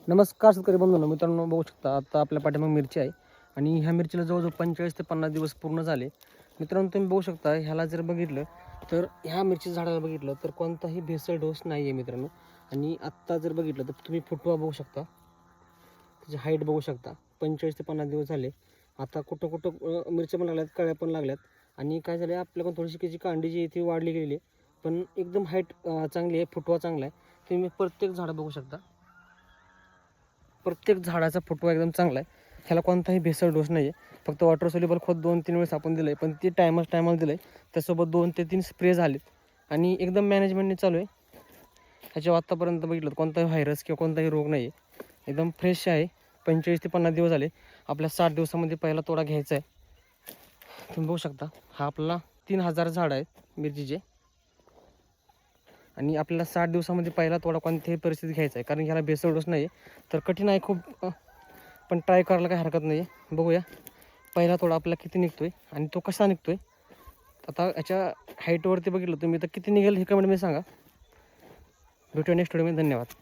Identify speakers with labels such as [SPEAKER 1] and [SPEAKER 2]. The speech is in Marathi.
[SPEAKER 1] नमस्कार शेतकरी बंधूंनो, मित्रांनो बघू शकता आता आपल्या पाठीमागे मिरची आहे आणि ह्या मिरचीला जवळजवळ 45 ते 50 दिवस पूर्ण झाले. मित्रांनो तुम्ही बघू शकता ह्याला जर बघितलं तर ह्या मिरची झाडाला बघितलं तर कोणताही भेसळ डोस नाही आहे मित्रांनो. आणि आत्ता जर बघितलं तर तुम्ही फुटवा बघू शकता, त्याची हाईट बघू शकता. 45 ते 50 दिवस झाले. आता कुठं कुठं मिरच्या पण लागल्यात, कळ्या पण लागल्यात आणि काय झालं आपल्याकडून थोडीशी त्याची कांडी जी आहे ती वाढली गेलेली आहे, पण एकदम हाईट चांगली आहे, फुटवा चांगला आहे. तुम्ही प्रत्येक झाडं बघू शकता, प्रत्येक झाडाचा फुटवा एकदम चांगला आहे. ह्याला कोणताही भेसळ डोस नाही आहे. फक्त वॉटर सोल्युबल खत 2-3 वेळेस आपण दिलं आहे, पण ते टायमाला दिलं आहे. त्यासोबत 2 ते 3 स्प्रे झालेत आणि एकदम मॅनेजमेंटने चालू आहे. ह्याच्या आत्तापर्यंत बघितलं तर कोणताही व्हायरस किंवा कोणताही रोग नाही आहे, एकदम फ्रेश आहे. 45 ते 50 दिवस झाले. आपल्या 60 दिवसामध्ये पहिला तोडा घ्यायचा आहे. तुम्ही बघू शकता हा आपला 3000 झाड आहेत मिरचीचे आणि आपल्याला 60 दिवसामध्ये पहिला तोडा कोणत्याही परिस्थितीत घ्यायचा आहे, कारण ह्याला भेसळ डोस नाही आहे. तर कठीण आहे खूप, पण ट्राय करायला काही हरकत नाही आहे. बघूया पहिला तोडा आपल्याला किती निघतोय आणि तो कसा निघतोय. आता याच्या हाईटवरती बघितलं तुम्ही तर किती निघेल हे कमेंटमध्ये सांगा. भेटूया नेक्स्ट व्हिडिओमध्ये. धन्यवाद.